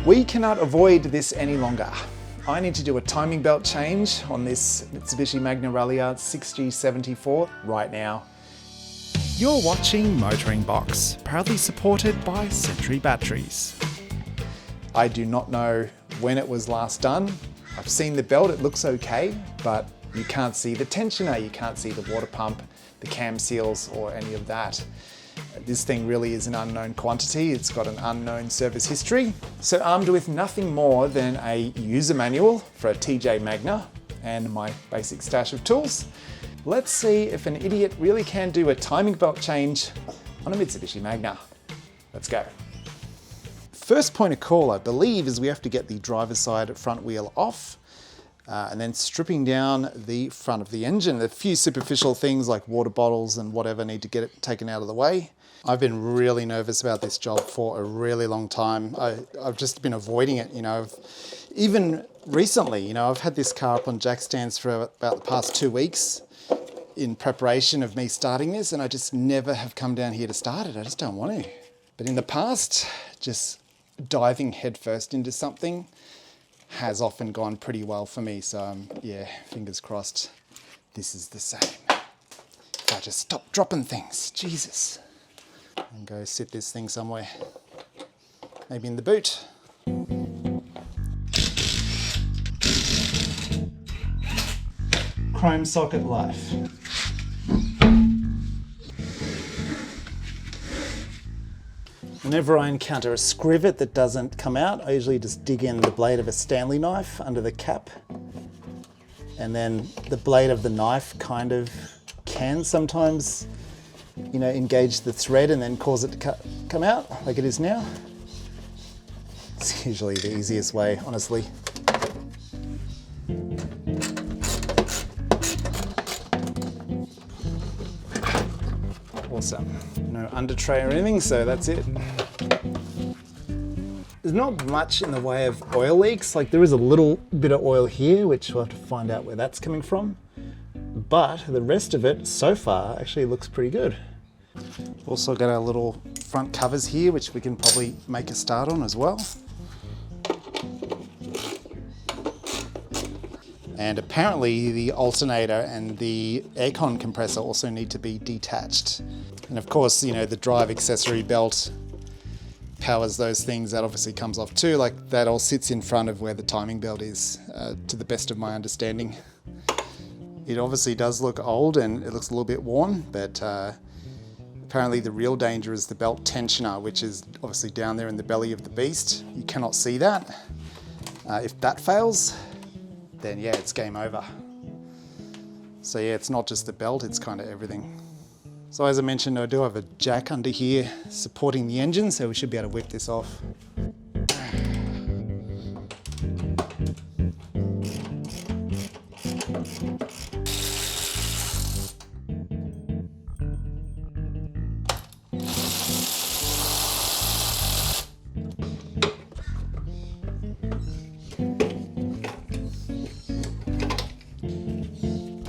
We cannot avoid this any longer. I need to do a timing belt change on this Mitsubishi Magna Ralliart 6G74 right now. You're watching MotoringBox, proudly supported by Century Batteries. I do not know when it was last done. I've seen the belt, it looks okay, but you can't see the tensioner, you can't see the water pump, the cam seals, or any of that. This thing really is an unknown quantity. It's got an unknown service history. So armed with nothing more than a user manual for a TJ Magna and my basic stash of tools, let's see if an idiot really can do a timing belt change on a Mitsubishi Magna. Let's go. First point of call, I believe, is we have to get the driver's side front wheel off and then stripping down the front of the engine. A few superficial things like water bottles and whatever need to get it taken out of the way. I've been really nervous about this job for a really long time. I've just been avoiding it, even recently, I've had this car up on jack stands for about the past 2 weeks in preparation of me starting this, and I just never have come down here to start it. I just don't want to. But in the past, just diving headfirst into something has often gone pretty well for me. So yeah, fingers crossed this is the same. If I just stop dropping things, Jesus. And go sit this thing somewhere. Maybe in the boot. Chrome socket life. Whenever I encounter a scrivet that doesn't come out, I usually just dig in the blade of a Stanley knife under the cap. And then the blade of the knife kind of can sometimes, engage the thread and then cause it to come out like it is now. It's usually the easiest way, honestly. Awesome. No under tray or anything, so that's it. There's not much in the way of oil leaks. Like, there is a little bit of oil here, which we'll have to find out where that's coming from. But the rest of it so far actually looks pretty good. Also got our little front covers here, which we can probably make a start on as well. And apparently the alternator and the aircon compressor also need to be detached. And of course, the drive accessory belt powers those things. That obviously comes off too. Like, that all sits in front of where the timing belt is, to the best of my understanding. It obviously does look old and it looks a little bit worn, but apparently the real danger is the belt tensioner, which is obviously down there in the belly of the beast. You cannot see that. If that fails, then yeah, it's game over. So yeah, it's not just the belt, it's kind of everything. So as I mentioned, I do have a jack under here supporting the engine, so we should be able to whip this off.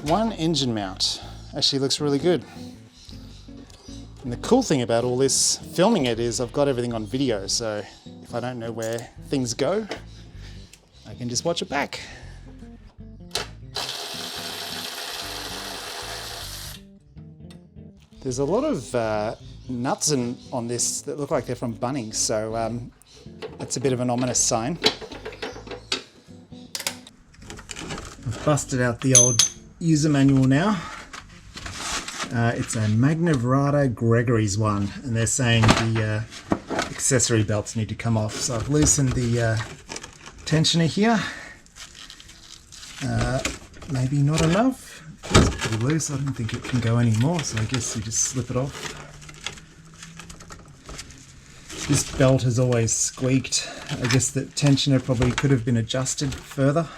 One engine mount actually looks really good. And the cool thing about all this filming it is I've got everything on video, so if I don't know where things go, I can just watch it back. There's a lot of nuts on this that look like they're from Bunnings, so that's a bit of an ominous sign. I've busted out the old user manual now. It's a Magna Ralliart Gregory's one, and they're saying the accessory belts need to come off. So I've loosened the tensioner here. Maybe not enough. It's pretty loose. I don't think it can go anymore, so I guess you just slip it off. This belt has always squeaked. I guess the tensioner probably could have been adjusted further,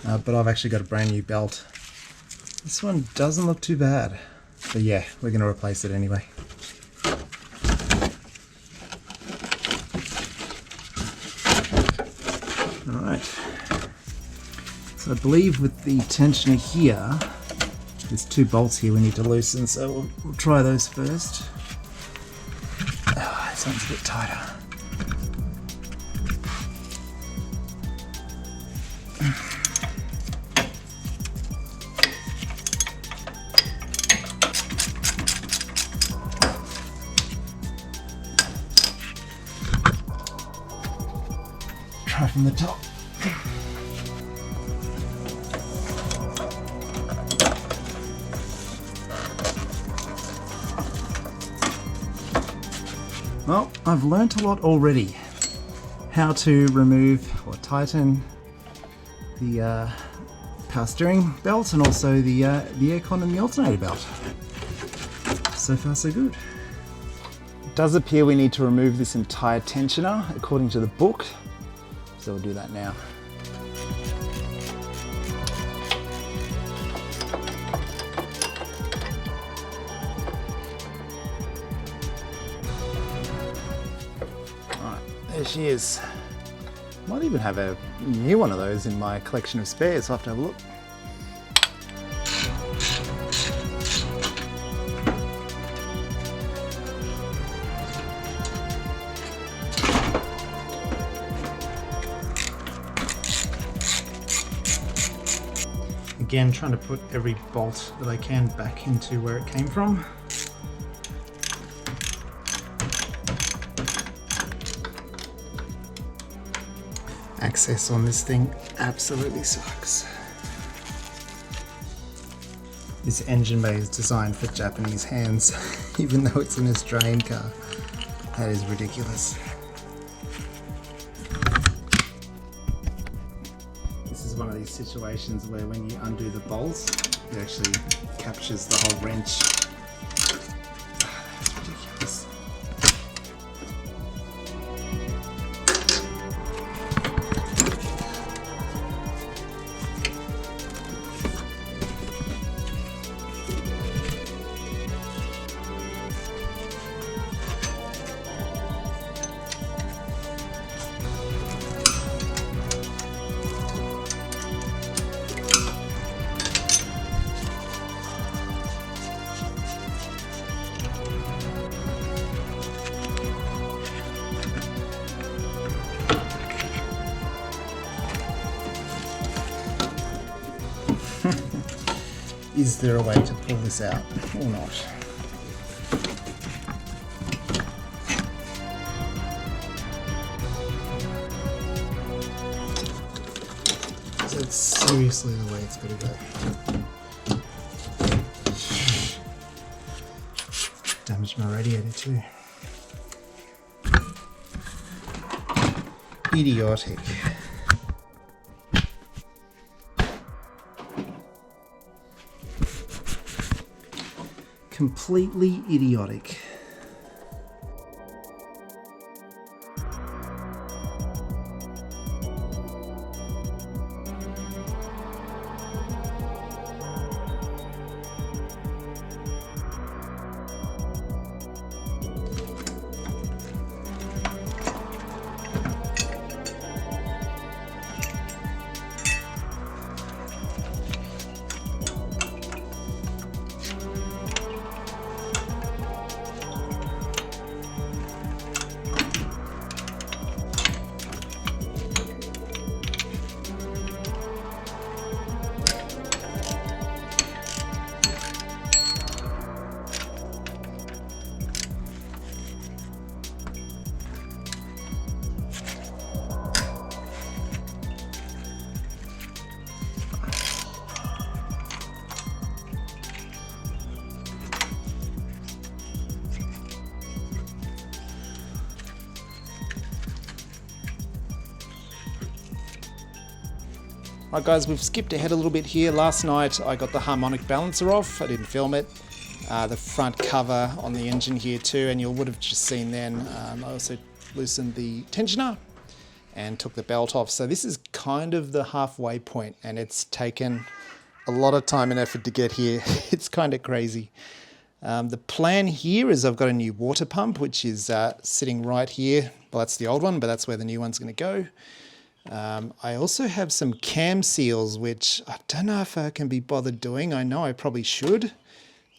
but I've actually got a brand new belt. This one doesn't look too bad. But yeah, we're going to replace it anyway. Alright. So I believe with the tensioner here, there's 2 bolts here we need to loosen, so we'll try those first. Oh, this one's a bit tighter. try from the top. Well, I've learnt a lot already. How to remove or tighten the power steering belt and also the aircon and the alternator belt. So far so good. It does appear we need to remove this entire tensioner according to the book, so we'll do that now. There she is. Might even have a new one of those in my collection of spares. I'll have to have a look. Again, trying to put every bolt that I can back into where it came from. Access on this thing absolutely sucks. This engine bay is designed for Japanese hands, even though it's an Australian car. That is ridiculous. This is one of these situations where when you undo the bolts, it actually captures the whole wrench. That's ridiculous. Is there a way to pull this out or not? Is it seriously the way it's got to go? Damaged my radiator too. Idiotic. Completely idiotic. Right guys, we've skipped ahead a little bit here. Last night I got the harmonic balancer off. I didn't film it. The front cover on the engine here too, and you would have just seen then. I also loosened the tensioner and took the belt off. So this is kind of the halfway point, and it's taken a lot of time and effort to get here. It's kind of crazy. The plan here is I've got a new water pump, which is sitting right here. Well, that's the old one, but that's where the new one's going to go. I also have some cam seals, which I don't know if I can be bothered doing. I know I probably should.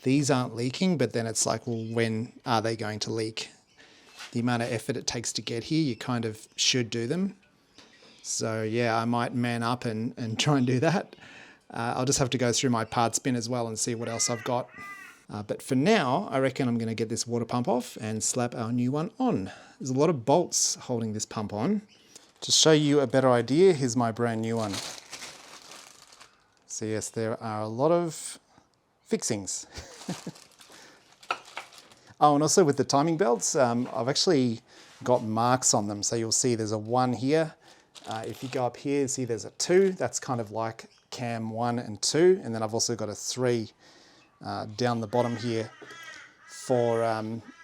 These aren't leaking, but then it's like, well, when are they going to leak? The amount of effort it takes to get here, you kind of should do them. So yeah, I might man up and try and do that. I'll just have to go through my parts bin as well and see what else I've got. But for now, I reckon I'm going to get this water pump off and slap our new one on. There's a lot of bolts holding this pump on. To show you a better idea, here's my brand new one. So yes, there are a lot of fixings. Oh, and also with the timing belts, I've actually got marks on them. So you'll see there's a 1 here. If you go up here, see there's a 2. That's kind of like cam 1 and 2. And then I've also got a 3 down the bottom here for,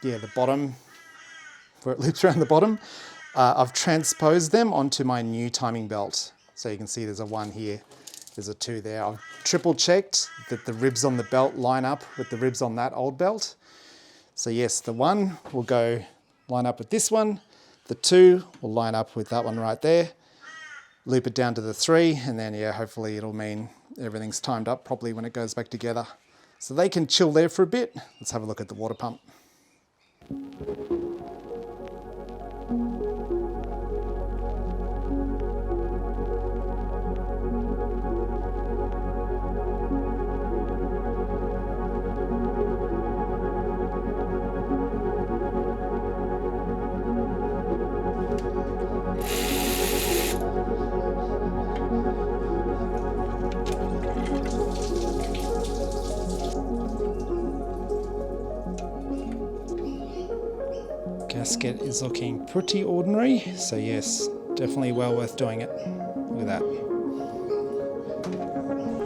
the bottom, where it loops around the bottom. I've transposed them onto my new timing belt. So you can see there's a 1 here, there's a 2 there. I've triple checked that the ribs on the belt line up with the ribs on that old belt. So yes, the 1 will go line up with this one. The 2 will line up with that one right there. Loop it down to the 3, and then yeah, hopefully it'll mean everything's timed up properly when it goes back together. So they can chill there for a bit. Let's have a look at the water pump. Gasket is looking pretty ordinary, so yes, definitely well worth doing it. Look at that.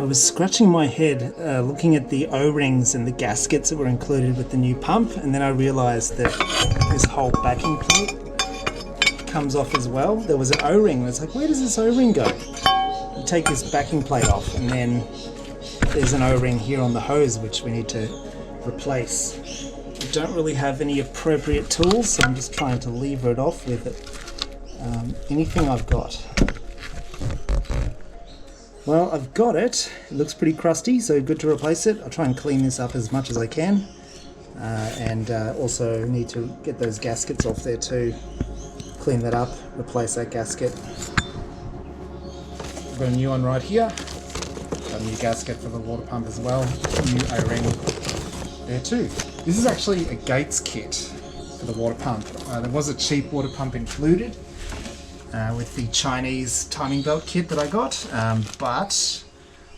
I was scratching my head looking at the O-rings and the gaskets that were included with the new pump, and then I realised that this whole backing plate comes off as well. There was an O-ring, and it's like, where does this O-ring go? You take this backing plate off, and then there's an O-ring here on the hose which we need to replace. I don't really have any appropriate tools, so I'm just trying to lever it off with anything I've got. Well, I've got it. It looks pretty crusty, so good to replace it. I'll try and clean this up as much as I can, and also need to get those gaskets off there too. Clean that up, replace that gasket. I've got a new one right here. Got a new gasket for the water pump as well. New O-ring there too. This is actually a Gates kit for the water pump. There was a cheap water pump included with the Chinese timing belt kit that I got, but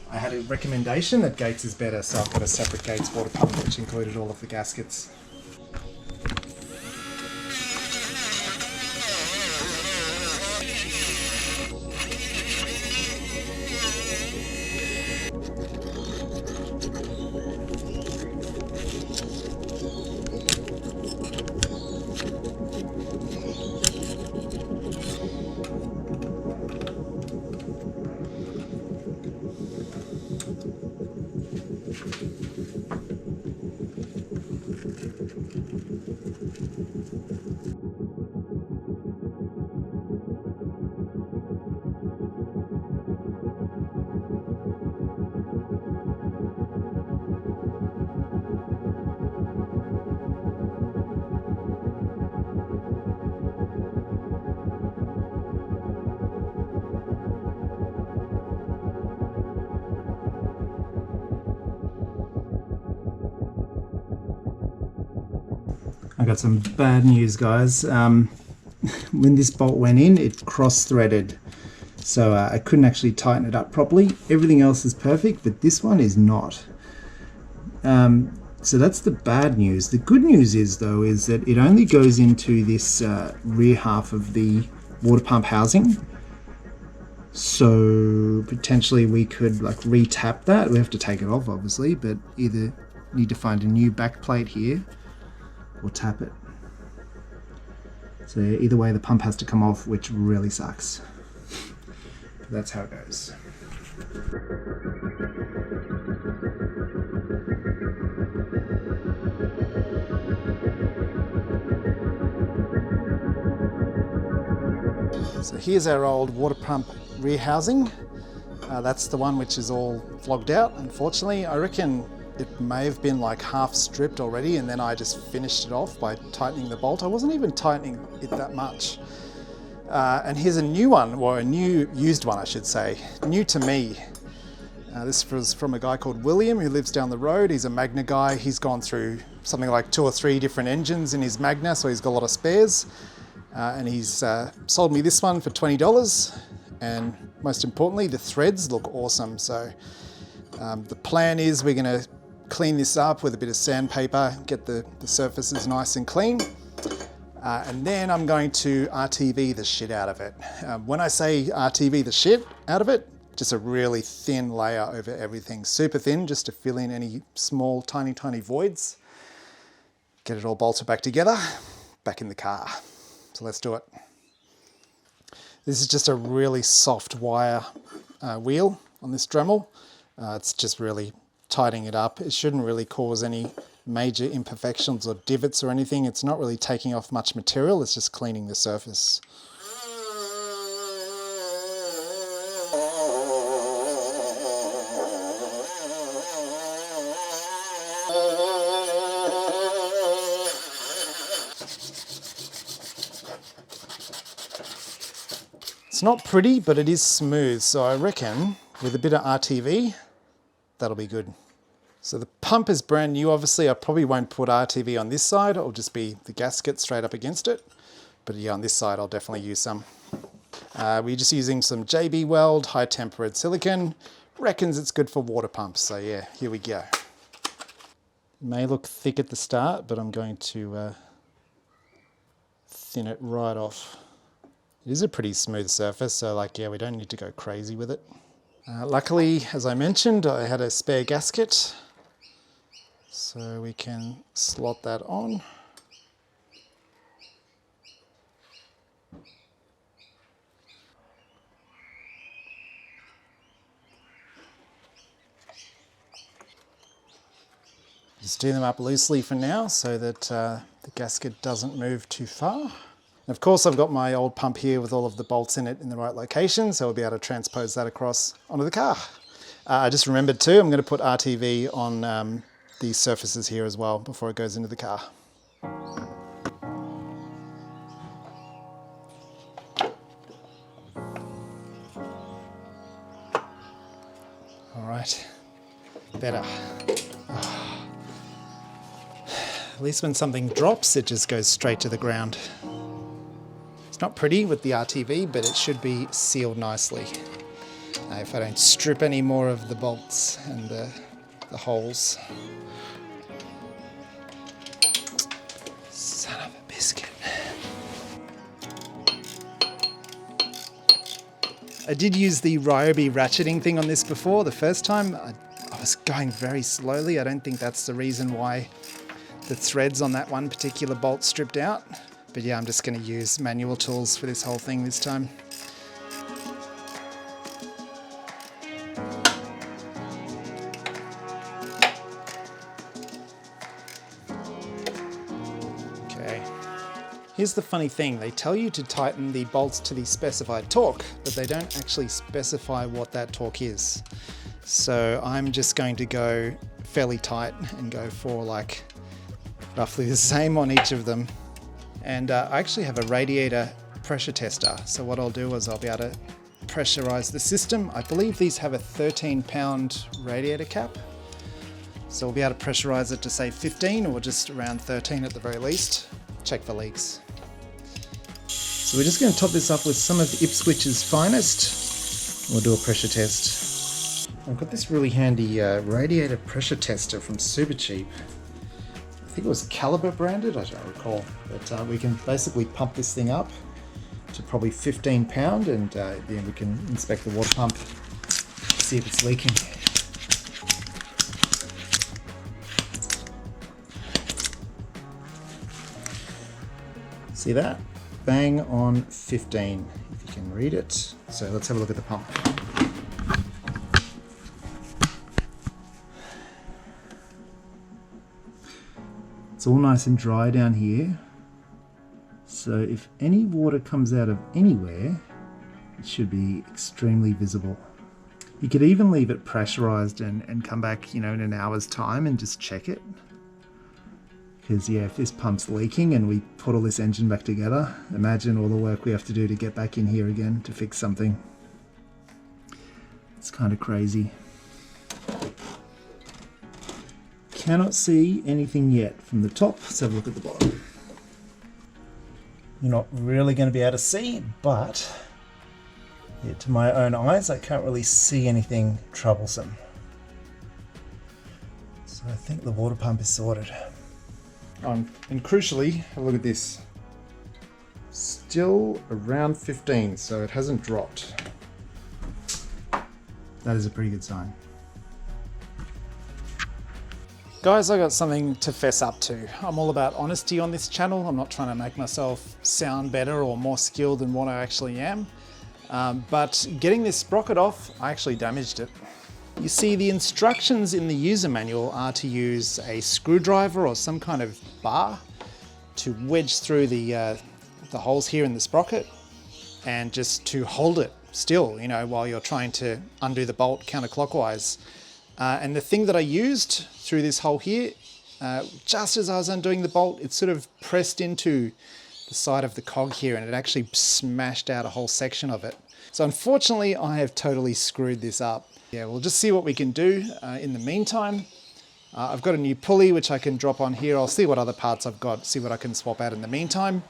I had a recommendation that Gates is better, so I've got a separate Gates water pump which included all of the gaskets. I got some bad news, guys. When this bolt went in, it cross-threaded, so I couldn't actually tighten it up properly. Everything else is perfect, but this one is not. So that's the bad news. The good news is, though, is that it only goes into this rear half of the water pump housing. So potentially we could like re-tap that. We have to take it off, obviously, but either need to find a new back plate here or tap it. So either way, the pump has to come off, which really sucks. But that's how it goes. So here's our old water pump rear housing. That's the one which is all flogged out, unfortunately. I reckon it may have been like half stripped already, and then I just finished it off by tightening the bolt. I wasn't even tightening it that much. And here's a new one, or a new used one I should say, new to me. This was from a guy called William who lives down the road. He's a Magna guy. He's gone through something like 2 or 3 different engines in his Magna, so he's got a lot of spares. and he's sold me this one for $20. And most importantly, the threads look awesome. So the plan is we're going to clean this up with a bit of sandpaper, get the surfaces nice and clean. And then I'm going to RTV the shit out of it. When I say RTV the shit out of it, just a really thin layer over everything. Super thin, just to fill in any small, tiny voids. Get it all bolted back together, back in the car. So let's do it. This is just a really soft wire wheel on this Dremel. It's just really tightening it up. It shouldn't really cause any major imperfections or divots or anything. It's not really taking off much material, it's just cleaning the surface. It's not pretty, but it is smooth, so I reckon with a bit of RTV, that'll be good. So the pump is brand new, obviously. I probably won't put RTV on this side, it'll just be the gasket straight up against it. But yeah, on this side, I'll definitely use some. We're just using some JB Weld high tempered silicone. Reckons it's good for water pumps, so yeah, here we go. May look thick at the start, but I'm going to thin it right off. It is a pretty smooth surface, so like, yeah, we don't need to go crazy with it. Luckily, as I mentioned, I had a spare gasket, so we can slot that on. Just do them up loosely for now so that the gasket doesn't move too far. And of course, I've got my old pump here with all of the bolts in it in the right location, so I'll be able to transpose that across onto the car. I just remembered too, I'm going to put RTV on these surfaces here as well before it goes into the car. All right, better. At least when something drops, it just goes straight to the ground. It's not pretty with the RTV, but it should be sealed nicely. If I don't strip any more of the bolts and the holes. Son of a biscuit. I did use the Ryobi ratcheting thing on this before. The first time I was going very slowly. I don't think that's the reason why the threads on that one particular bolt stripped out. But yeah, I'm just going to use manual tools for this whole thing this time. Okay. Here's the funny thing. They tell you to tighten the bolts to the specified torque, but they don't actually specify what that torque is. So I'm just going to go fairly tight and go for like roughly the same on each of them. And I actually have a radiator pressure tester. So what I'll do is I'll be able to pressurize the system. I believe these have a 13-pound radiator cap. So we'll be able to pressurize it to say 15 or just around 13 at the very least. Check for leaks. So we're just going to top this up with some of Ipswich's finest. We'll do a pressure test. I've got this really handy radiator pressure tester from Super Cheap. I think it was Caliber branded, I don't recall, but we can basically pump this thing up to probably 15 pound and then we can inspect the water pump, see if it's leaking. See that? Bang on 15, if you can read it. So let's have a look at the pump. It's all nice and dry down here. So if any water comes out of anywhere, it should be extremely visible. You could even leave it pressurized and come back, in an hour's time and just check it. Because yeah, if this pump's leaking and we put all this engine back together, imagine all the work we have to do to get back in here again to fix something. It's kind of crazy. Cannot see anything yet from the top. Let's have a look at the bottom. you're not really going to be able to see, but yeah, to my own eyes, I can't really see anything troublesome. So I think the water pump is sorted. And crucially, have a look at this. Still around 15, so it hasn't dropped. That is a pretty good sign. Guys, I got something to fess up to. I'm all about honesty on this channel. I'm not trying to make myself sound better or more skilled than what I actually am. But getting this sprocket off, I actually damaged it. You see, the instructions in the user manual are to use a screwdriver or some kind of bar to wedge through the holes here in the sprocket and just to hold it still, you know, while you're trying to undo the bolt counterclockwise. And the thing that I used through this hole here, just as I was undoing the bolt, it sort of pressed into the side of the cog here and it actually smashed out a whole section of it. So unfortunately, I have totally screwed this up. Yeah, we'll just see what we can do in the meantime. I've got a new pulley which I can drop on here. I'll see what other parts I've got, see what I can swap out in the meantime.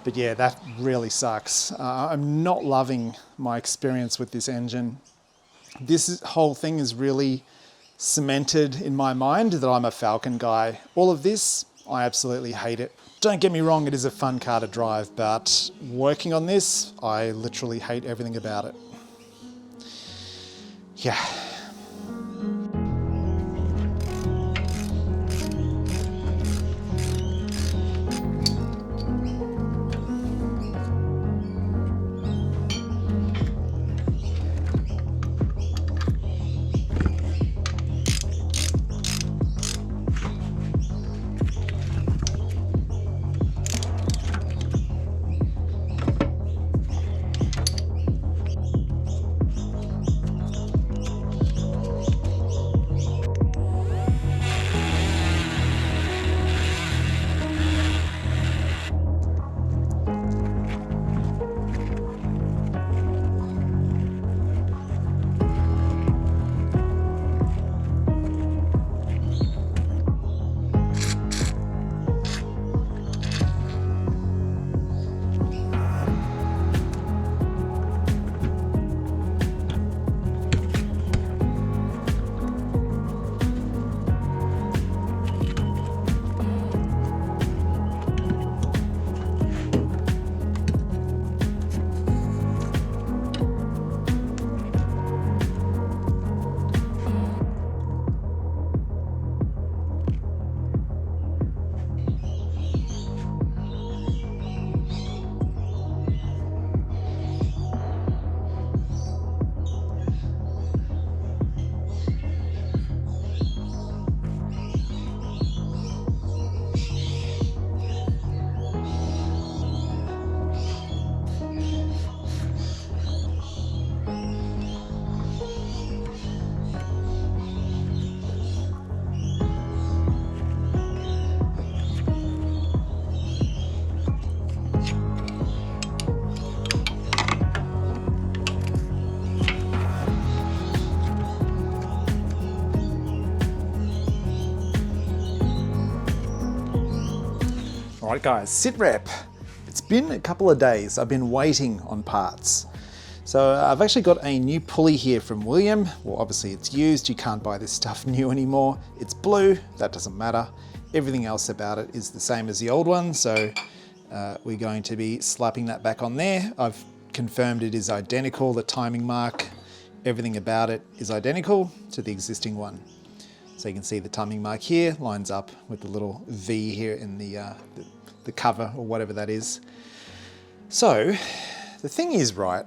But yeah, that really sucks. I'm not loving my experience with this engine. This whole thing is really cemented in my mind that I'm a Falcon guy. All of this, I absolutely hate it. Don't get me wrong, it is a fun car to drive, but working on this, I literally hate everything about it. Yeah. Alright guys, sit rep. It's been a couple of days. I've been waiting on parts. So I've actually got a new pulley here from William. Well, obviously it's used. You can't buy this stuff new anymore. It's blue, that doesn't matter. Everything else about it is the same as the old one. So we're going to be slapping that back on there. I've confirmed it is identical. The timing mark, everything about it is identical to the existing one. So you can see the timing mark here lines up with the little V here in the cover or whatever that is. So the thing is, right,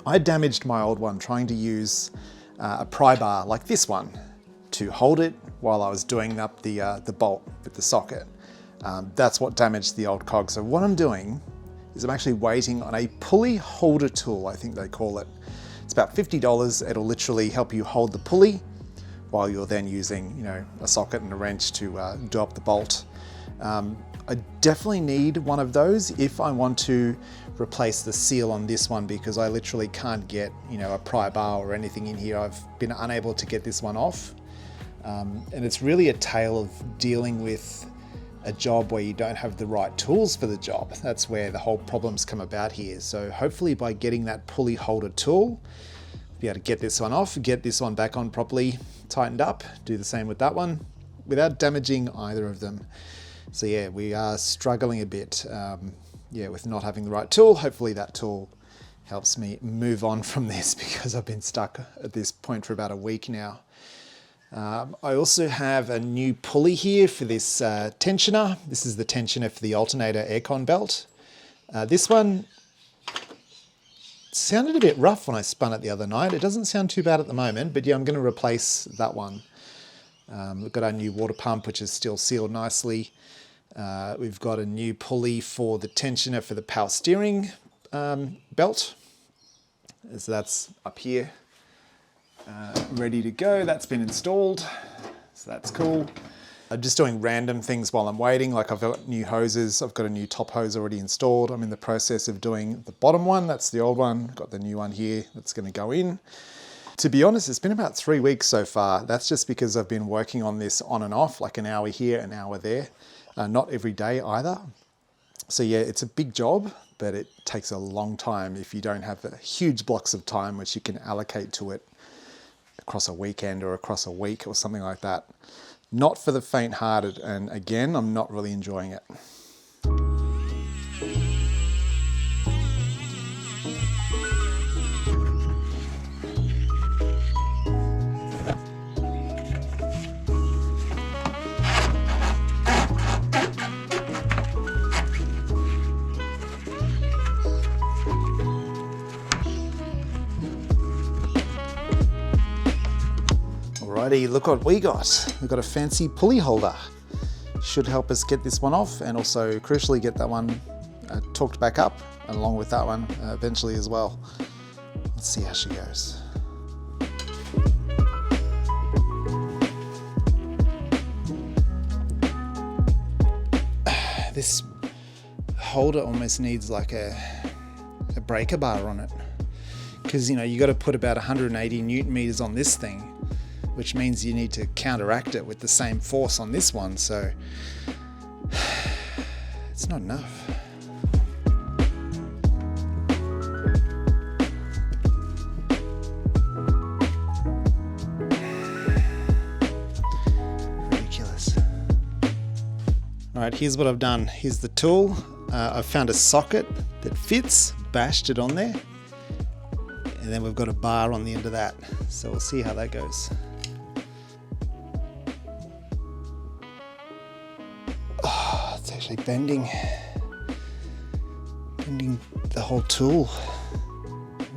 I damaged my old one trying to use a pry bar like this one to hold it while I was doing up the bolt with the socket. That's what damaged the old cog. So what I'm doing is I'm actually waiting on a pulley holder tool, I think they call it. It's about $50. It'll literally help you hold the pulley while you're then using, you know, a socket and a wrench to do up the bolt. I definitely need one of those if I want to replace the seal on this one, because I literally can't get, you know, a pry bar or anything in here. I've been unable to get this one off. And it's really a tale of dealing with a job where you don't have the right tools for the job. That's where the whole problems come about here. So hopefully by getting that pulley holder tool, be able to get this one off, get this one back on properly, tightened up, do the same with that one, without damaging either of them. So yeah, we are struggling a bit with not having the right tool. Hopefully that tool helps me move on from this, because I've been stuck at this point for about a week now. I also have a new pulley here for this tensioner. This is the tensioner for the alternator aircon belt. This one sounded a bit rough when I spun it the other night. It doesn't sound too bad at the moment, but yeah, I'm going to replace that one. We've got our new water pump, which is still sealed nicely. We've got a new pulley for the tensioner for the power steering belt. So that's up here, ready to go. That's been installed, so that's cool. I'm just doing random things while I'm waiting. Like I've got new hoses. I've got a new top hose already installed. I'm in the process of doing the bottom one. That's the old one. Got the new one here that's going to go in. To be honest, it's been about 3 weeks so far. That's just because I've been working on this on and off, like an hour here, an hour there. Not every day either. So yeah, it's a big job, but it takes a long time if you don't have huge blocks of time which you can allocate to it across a weekend or across a week or something like that. Not for the faint-hearted, and again, I'm not really enjoying it. Alrighty, look what we got. We've got a fancy pulley holder. Should help us get this one off, and also crucially get that one torqued back up, along with that one eventually as well. Let's see how she goes. This holder almost needs like a breaker bar on it, because you know you got to put about 180 Newton meters on this thing, which means you need to counteract it with the same force on this one, so it's not enough. Ridiculous. All right, here's what I've done. Here's the tool. I've found a socket that fits, bashed it on there, and then we've got a bar on the end of that. So we'll see how that goes. It's actually bending the whole tool.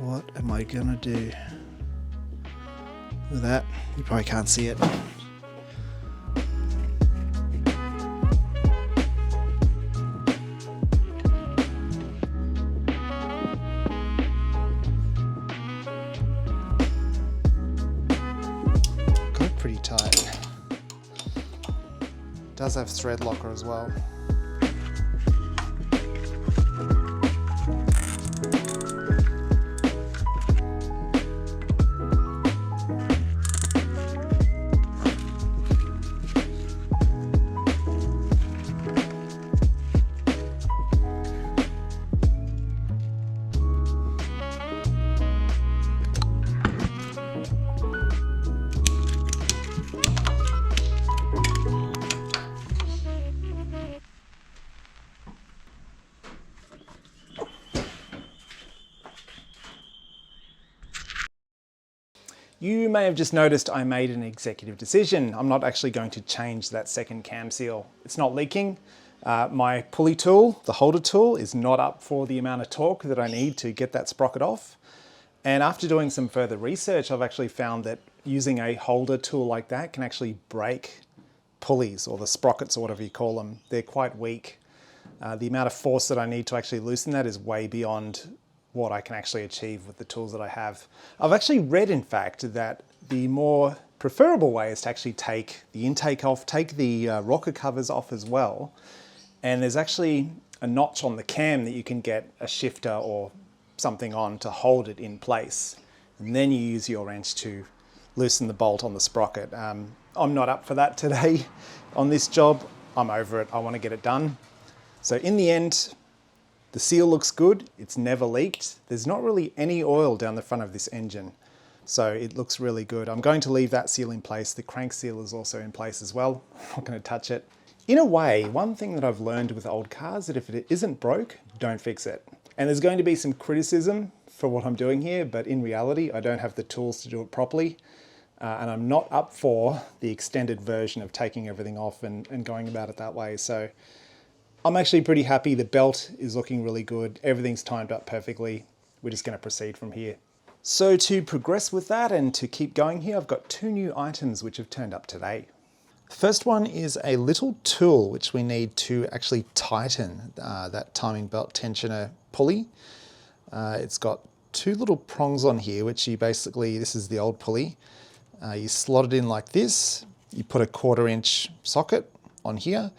What am I gonna do with that? You probably can't see it. Got it pretty tight. Does have thread locker as well. You may have just noticed I made an executive decision. I'm not actually going to change that second cam seal. It's not leaking. My pulley tool, the holder tool, is not up for the amount of torque that I need to get that sprocket off. And after doing some further research, I've actually found that using a holder tool like that can actually break pulleys, or the sprockets, or whatever you call them. They're quite weak. The amount of force that I need to actually loosen that is way beyond what I can actually achieve with the tools that I have. I've actually read, in fact, that the more preferable way is to actually take the intake off, take the rocker covers off as well. And there's actually a notch on the cam that you can get a shifter or something on to hold it in place. And then you use your wrench to loosen the bolt on the sprocket. I'm not up for that today on this job. I'm over it. I want to get it done. So in the end, the seal looks good. It's never leaked. There's not really any oil down the front of this engine. So it looks really good. I'm going to leave that seal in place. The crank seal is also in place as well. I'm not going to touch it. In a way, one thing that I've learned with old cars is that if it isn't broke, don't fix it. And there's going to be some criticism for what I'm doing here, but in reality, I don't have the tools to do it properly. And I'm not up for the extended version of taking everything off and going about it that way. So I'm actually pretty happy. The belt is looking really good. Everything's timed up perfectly. We're just going to proceed from here. So to progress with that and to keep going here, I've got 2 new items which have turned up today. The first one is a little tool which we need to actually tighten that timing belt tensioner pulley. It's got 2 little prongs on here, which you basically, this is the old pulley. You slot it in like this, you put a 1/4 inch socket on here,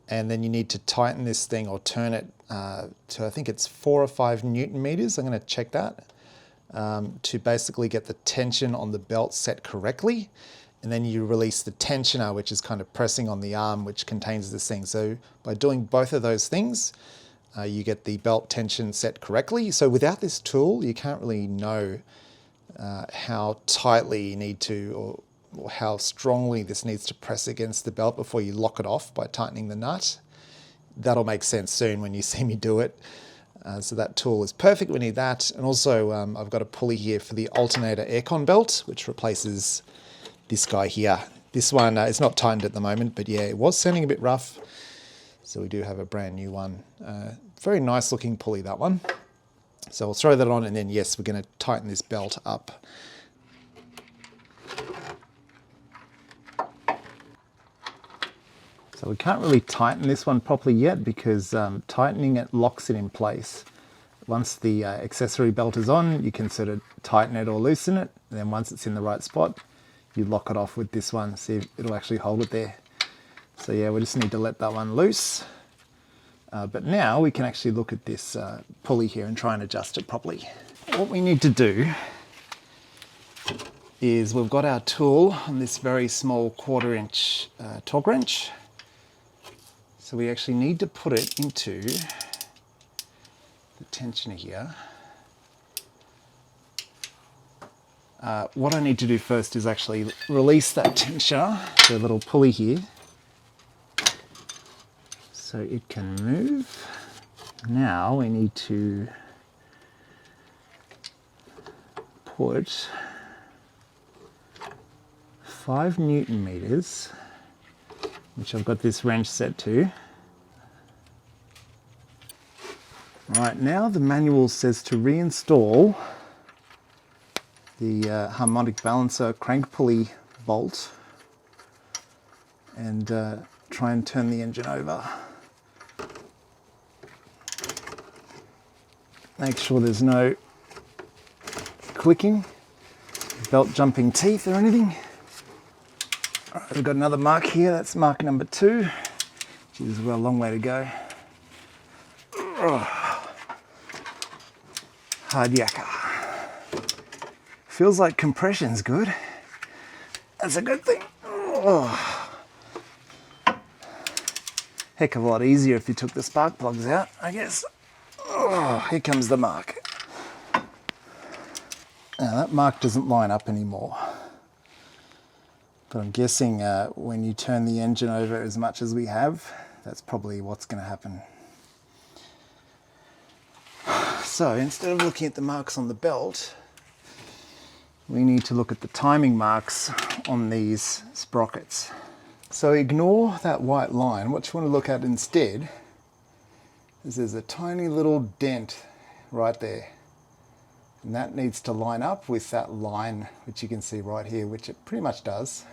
and then you need to tighten this thing or turn it to, I think it's 4 or 5 Newton meters. I'm going to check that to basically get the tension on the belt set correctly. And then you release the tensioner, which is kind of pressing on the arm, which contains this thing. So by doing both of those things, you get the belt tension set correctly. So without this tool, you can't really know how tightly you need to, or how strongly this needs to press against the belt before you lock it off by tightening the nut. That'll make sense soon when you see me do it. So that tool is perfect. We need that. And also I've got a pulley here for the alternator aircon belt, which replaces this guy here. This one is not tightened at the moment, but yeah, it was sounding a bit rough. So we do have a brand new one. Very nice looking pulley, that one. So we'll throw that on, and then yes, we're going to tighten this belt up. So we can't really tighten this one properly yet because tightening it locks it in place. Once the accessory belt is on, you can sort of tighten it or loosen it. And then once it's in the right spot, you lock it off with this one, see if it'll actually hold it there. So yeah, we just need to let that one loose. But now we can actually look at this pulley here and try and adjust it properly. What we need to do is we've got our tool on this very small 1/4 inch torque wrench. So we actually need to put it into the tensioner here. What I need to do first is actually release that tensioner, the little pulley here, so it can move. Now we need to put 5 Newton meters, which I've got this wrench set to. Right, now the manual says to reinstall the harmonic balancer crank pulley bolt and try and turn the engine over. Make sure there's no clicking, belt jumping teeth or anything. All right, we've got another mark here, that's mark number 2, which is a long way to go. Oh. Hard yakka. Feels like compression's good. That's a good thing. Oh. Heck of a lot easier if you took the spark plugs out, I guess. Oh, here comes the mark. Now that mark doesn't line up anymore. But I'm guessing when you turn the engine over as much as we have, that's probably what's going to happen. So instead of looking at the marks on the belt, we need to look at the timing marks on these sprockets. So ignore that white line. What you want to look at instead is there's a tiny little dent right there. And that needs to line up with that line, which you can see right here, which it pretty much does.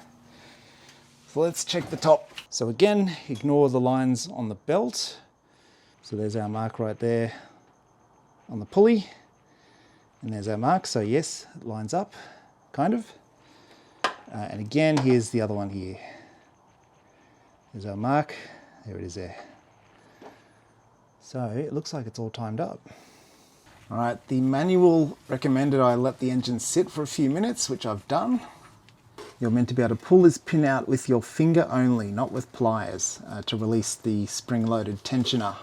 So let's check the top. So again, ignore the lines on the belt. So there's our mark right there on the pulley. And there's our mark, so yes, it lines up, kind of. And again, here's the other one here. There's our mark, there it is there. So it looks like it's all timed up. All right, the manual recommended I let the engine sit for a few minutes, which I've done. The You're meant to be able to pull this pin out with your finger only, not with pliers, to release the spring-loaded tensioner.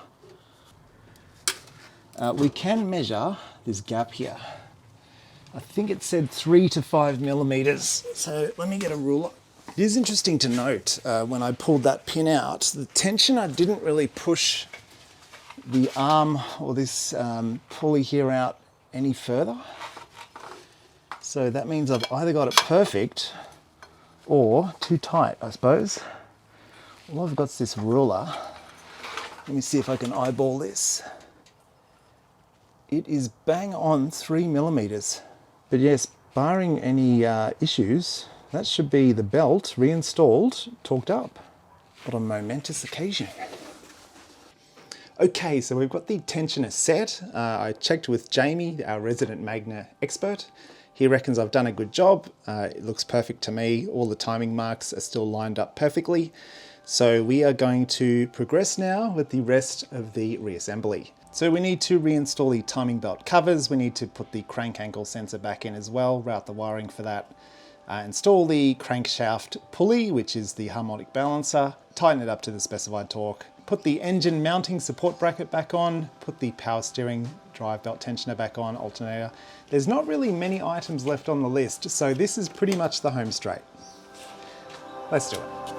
We can measure this gap here. I think it said 3 to 5 millimeters, so let me get a ruler. It is interesting to note, when I pulled that pin out, the tensioner didn't really push the arm or this pulley here out any further. So that means I've either got it perfect or too tight, I suppose. All I've got is this ruler. Let me see if I can eyeball this. It is bang on 3 millimeters. But yes, barring any issues, that should be the belt reinstalled, torqued up. What a momentous occasion. Okay, so we've got the tensioner set. I checked with Jamie, our resident Magna expert. He reckons I've done a good job. It looks perfect to me. All the timing marks are still lined up perfectly. So we are going to progress now with the rest of the reassembly. So we need to reinstall the timing belt covers. We need to put the crank angle sensor back in as well, route the wiring for that. Install the crankshaft pulley, which is the harmonic balancer, tighten it up to the specified torque, put the engine mounting support bracket back on, put the power steering drive belt tensioner back on, alternator. There's not really many items left on the list, so this is pretty much the home straight. Let's do it.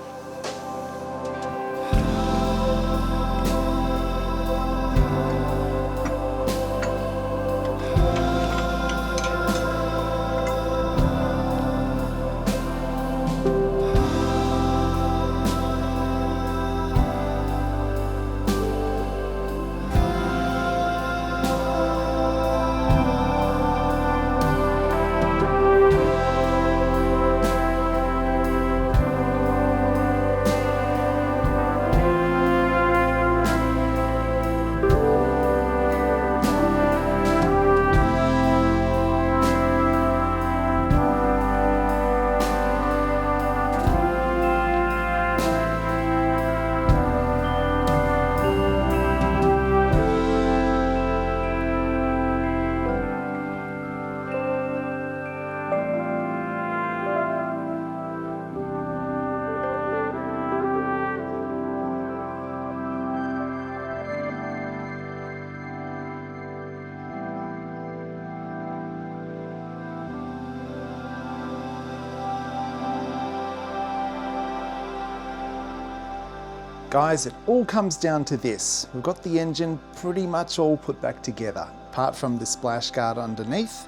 Guys, it all comes down to this. We've got the engine pretty much all put back together. Apart from the splash guard underneath,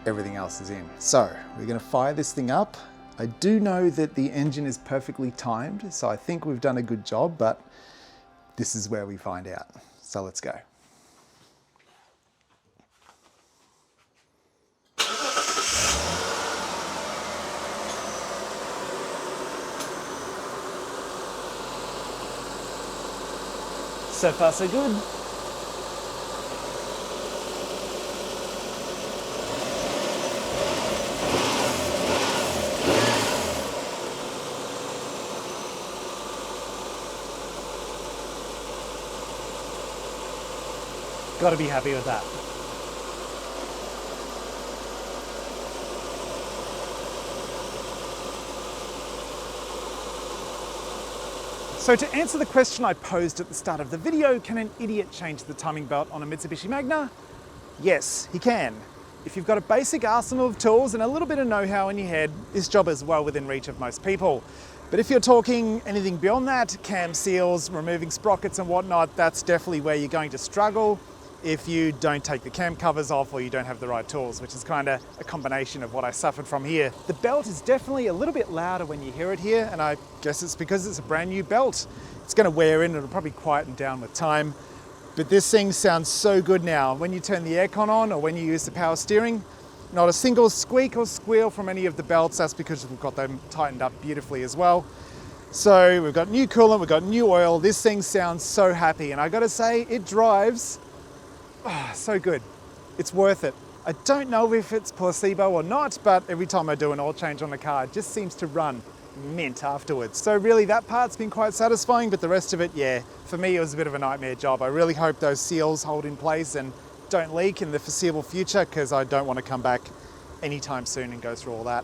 everything else is in. So we're gonna fire this thing up. I do know that the engine is perfectly timed, so I think we've done a good job, but this is where we find out. So let's go. So far, so good. Got to be happy with that. So to answer the question I posed at the start of the video, can an idiot change the timing belt on a Mitsubishi Magna? Yes, he can. If you've got a basic arsenal of tools and a little bit of know-how in your head, this job is well within reach of most people. But if you're talking anything beyond that, cam seals, removing sprockets and whatnot, that's definitely where you're going to struggle if you don't take the cam covers off or you don't have the right tools, which is kind of a combination of what I suffered from here. The belt is definitely a little bit louder when you hear it here, and I guess it's because it's a brand new belt. It's going to wear in, it'll probably quieten down with time. But this thing sounds so good now. When you turn the aircon on or when you use the power steering, not a single squeak or squeal from any of the belts. That's because we've got them tightened up beautifully as well. So we've got new coolant, we've got new oil. This thing sounds so happy, and I gotta say, it drives so good. It's worth it. I don't know if it's placebo or not, but every time I do an oil change on the car, it just seems to run mint afterwards. So really that part's been quite satisfying, but the rest of it, yeah, for me it was a bit of a nightmare job. I really hope those seals hold in place and don't leak in the foreseeable future, because I don't want to come back anytime soon and go through all that.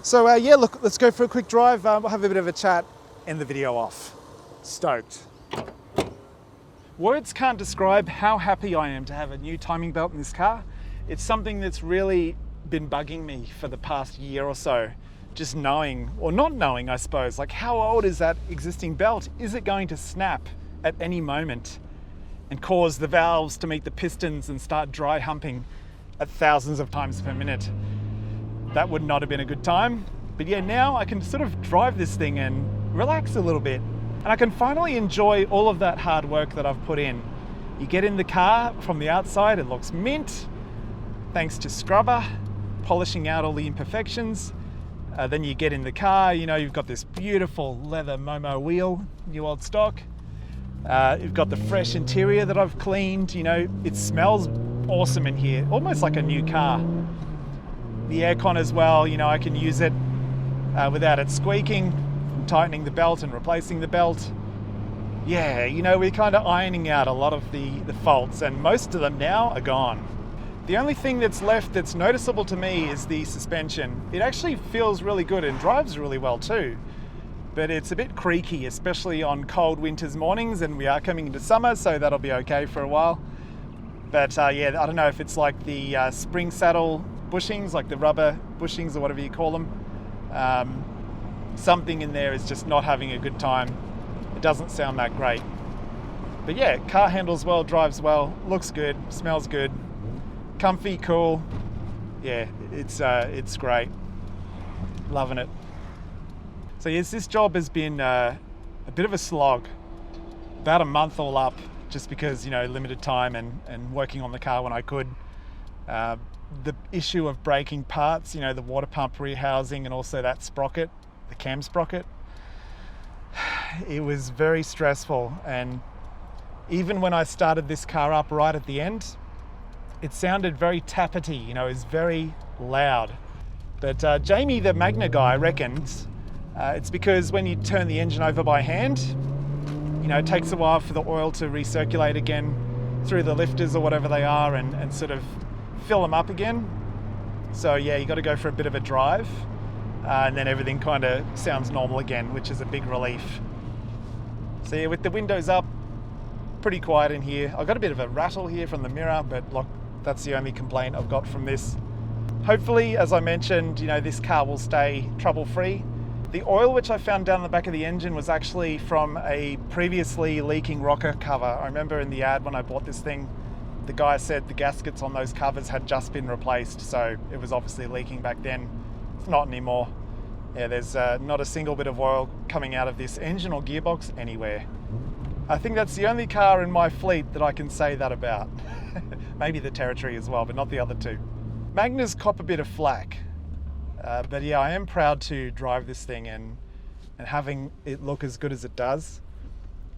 So yeah, look, let's go for a quick drive. We'll have a bit of a chat, end the video off. Stoked. Words can't describe how happy I am to have a new timing belt in this car. It's something that's really been bugging me for the past year or so. Just knowing, or not knowing, I suppose, like how old is that existing belt? Is it going to snap at any moment and cause the valves to meet the pistons and start dry humping at thousands of times per minute? That would not have been a good time. But yeah, now I can sort of drive this thing and relax a little bit. And I can finally enjoy all of that hard work that I've put in. You get in the car from the outside, it looks mint, thanks to scrubber, polishing out all the imperfections. Then you get in the car, you know, you've got this beautiful leather Momo wheel, new old stock. You've got the fresh interior that I've cleaned, you know, it smells awesome in here, almost like a new car. The aircon as well, you know, I can use it without it squeaking, from tightening the belt and replacing the belt. Yeah, you know, we're kind of ironing out a lot of the faults, and most of them now are gone. The only thing that's left that's noticeable to me is the suspension. It actually feels really good and drives really well too, but it's a bit creaky, especially on cold winter's mornings, and we are coming into summer, so that'll be okay for a while. But yeah, I don't know if it's like the spring saddle bushings, like the rubber bushings or whatever you call them. Something in there is just not having a good time. It doesn't sound that great. But yeah, car handles well, drives well, looks good, smells good. Comfy, cool. Yeah, it's great. Loving it. So yes, this job has been a bit of a slog. About a month all up, just because, you know, limited time and working on the car when I could. The issue of breaking parts, you know, the water pump rehousing and also that sprocket, the cam sprocket. It was very stressful, and even when I started this car up right at the end, it sounded very tappety, you know, it was very loud. But Jamie, the Magna guy, reckons it's because when you turn the engine over by hand, you know, it takes a while for the oil to recirculate again through the lifters or whatever they are and sort of fill them up again. So yeah, you got to go for a bit of a drive and then everything kind of sounds normal again, which is a big relief. So yeah, with the windows up, pretty quiet in here. I've got a bit of a rattle here from the mirror, but look, that's the only complaint I've got from this. Hopefully, as I mentioned, you know, this car will stay trouble-free. The oil which I found down the back of the engine was actually from a previously leaking rocker cover. I remember in the ad when I bought this thing, the guy said the gaskets on those covers had just been replaced, so it was obviously leaking back then. It's not anymore. Yeah, there's not a single bit of oil coming out of this engine or gearbox anywhere. I think that's the only car in my fleet that I can say that about. Maybe the Territory as well, but not the other two. Magna's cop a bit of flack, but yeah, I am proud to drive this thing and having it look as good as it does.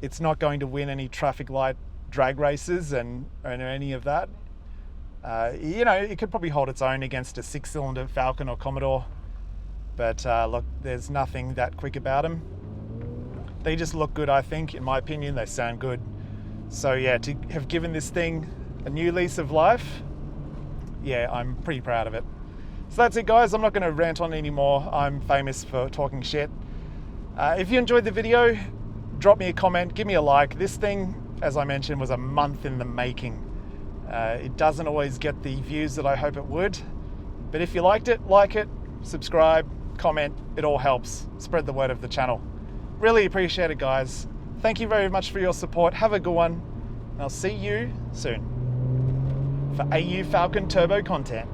It's not going to win any traffic light drag races and any of that. You know, it could probably hold its own against a 6-cylinder Falcon or Commodore, but look, there's nothing that quick about them. They just look good, I think. In my opinion, they sound good. So yeah, to have given this thing a new lease of life, yeah, I'm pretty proud of it. So that's it, guys. I'm not going to rant on anymore. I'm famous for talking shit. If you enjoyed the video, drop me a comment, give me a like. This thing, as I mentioned, was a month in the making. It doesn't always get the views that I hope it would, but if you liked it, like it, subscribe, comment, it all helps. Spread the word of the channel. Really appreciate it, guys. Thank you very much for your support. Have a good one, and I'll see you soon for AU Falcon Turbo content.